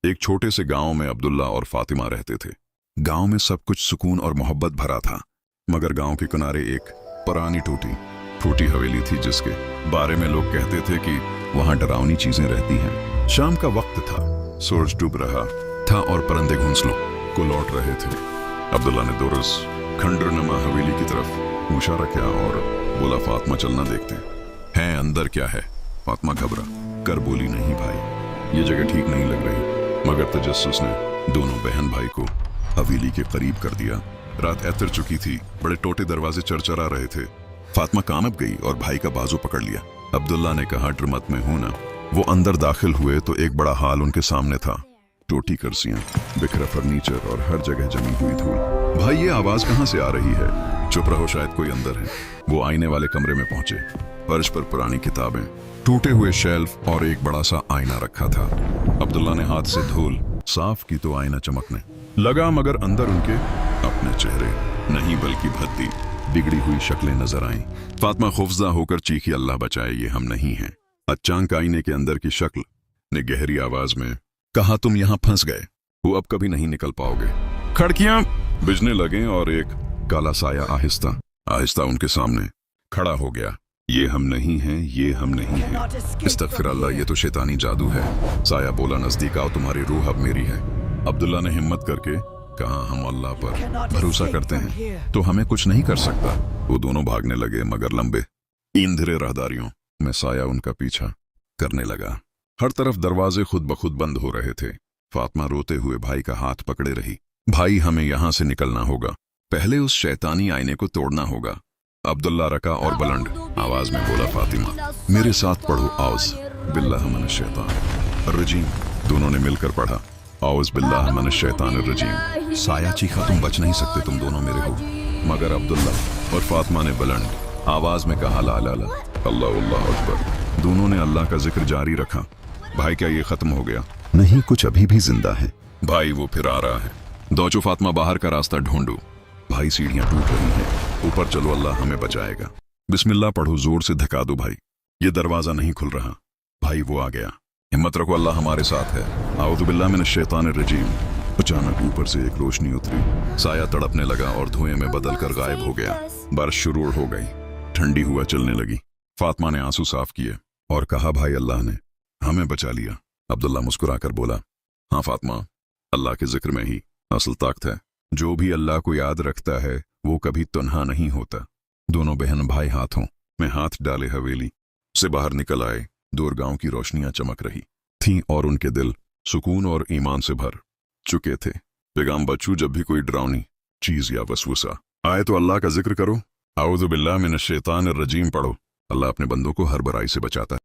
एक छोटे से गांव में अब्दुल्ला और फातिमा रहते थे। गांव में सब कुछ सुकून और मोहब्बत भरा था, मगर गांव के किनारे एक पुरानी टूटी हवेली थी जिसके बारे में लोग कहते थे कि वहां डरावनी चीजें रहती हैं। शाम का वक्त था, सूरज डूब रहा था और परिंदे घोंसलों को लौट रहे थे। अब्दुल्ला ने दोरस खंडरनुमा हवेली की तरफ इशारा किया और बोला, फातिमा चलना देखते हैं अंदर क्या है। फातिमा घबरा कर बोली, नहीं भाई, ये जगह ठीक नहीं लग रही। मगर तजस्सुस ने दोनों बहन भाई को हवेली के करीब कर दिया। रात ऐतर चुकी थी, बड़े टोटे दरवाजे चरचरा रहे थे। फातिमा कामब गई और भाई का बाजू पकड़ लिया। अब्दुल्ला ने कहा, डर मत, मैं हूं ना। वो अंदर दाखिल हुए तो एक बड़ा हाल उनके सामने था। टूटी कुर्सियां, बिखरा फर्नीचर और हर जगह जमी हुई धूल। भाई, ये आवाज कहां से आ रही है? चुप रहो, शायद कोई अंदर है। वो आईने वाले कमरे में पहुंचे। फर्श पर पुरानी किताबें, टूटे हुए शेल्फ और एक बड़ा सा आईना रखा था। अब्दुल्ला ने हाथ से धूल साफ की तो आईना चमकने लगा, मगर अंदर उनके अपने चेहरे नहीं बल्कि भद्दी बिगड़ी हुई शक्लें नजर आईं। फातिमा खौफजदा होकर चीखी, अल्लाह बचाए, ये हम नहीं हैं। अचानक आईने के अंदर की शक्ल ने गहरी आवाज में कहा, तुम यहां फंस गए वो, अब कभी नहीं निकल पाओगे। खिड़कियां बिजने लगे और एक काला साया आहिस्ता आहिस्ता उनके सामने खड़ा हो गया। ये हम नहीं हैं, ये हम नहीं हैं। इस्तग़फिरुल्लाह, ये तो शैतानी जादू है। साया बोला, नजदीक आओ, तुम्हारी रूह अब मेरी है। अब्दुल्ला ने हिम्मत करके कहा, हम अल्लाह पर भरोसा करते हैं तो हमें कुछ नहीं कर सकता। वो दोनों भागने लगे, मगर लंबे ईंधरे राहदारियों में साया उनका पीछा करने लगा। हर तरफ दरवाजे खुद ब खुद बंद हो रहे थे। फातिमा रोते हुए भाई का हाथ पकड़े रही। भाई, हमें यहां से निकलना होगा, पहले उस शैतानी आईने को तोड़ना होगा। अब्दुल्ला रका और बुलंद आवाज में बोला, फातिमा मेरे साथ पढ़ो, औज़ बिल्लाहि मिनश शैतानिर रजीम। दोनों ने मिलकर पढ़ा, औज़ बिल्लाहि मिनश शैतानिर रजीम। साया चीखा, तुम बच नहीं सकते, तुम दोनों मेरे हो। मगर अब्दुल्ला और फातिमा ने बुलंद आवाज में कहा, ला ला ला, अल्लाह अल्लाह अकबर। दोनों ने अल्लाह का जिक्र जारी रखा। भाई, क्या ये खत्म हो गया? नहीं, कुछ अभी भी जिंदा है। भाई, वो फिर आ रहा है। दौचो फातिमा, बाहर का रास्ता ढूंढो। भाई, सीढ़ियां टूट रही हैं, ऊपर चलो, अल्लाह हमें बचाएगा। बिस्मिल्लाह पढ़ो, जोर से धक्का दो भाई, ये दरवाजा नहीं खुल रहा। भाई, वो आ गया। हिम्मत रखो, अल्लाह हमारे साथ है। आऊज़ु बिल्लाहि मिनश शैतानिर रजीम। अचानक ऊपर से एक रोशनी उतरी, साया तड़पने लगा और धुएं में बदलकर गायब हो गया। बारिश शुरू हो गई, ठंडी हवा चलने लगी। फातिमा ने आंसू साफ किए और कहा, भाई, अल्लाह ने हमें बचा लिया। अब्दुल्ला मुस्कुराकर बोला, हाँ फातिमा, अल्लाह के जिक्र में ही असल ताकत है। जो भी अल्लाह को याद रखता है वो कभी तन्हा नहीं होता। दोनों बहन भाई हाथों में हाथ डाले हवेली से बाहर निकल आए। दूर गांव की रोशनियां चमक रही थीं और उनके दिल सुकून और ईमान से भर चुके थे। पैगाम बच्चों, जब भी कोई डरावनी चीज या वसवसा आए तो अल्लाह का जिक्र करो, आऊज़ु बिल्लाहि मिनश शैतानिर रजीम पढ़ो। अल्लाह अपने बंदों को हर बुराई से बचाता है।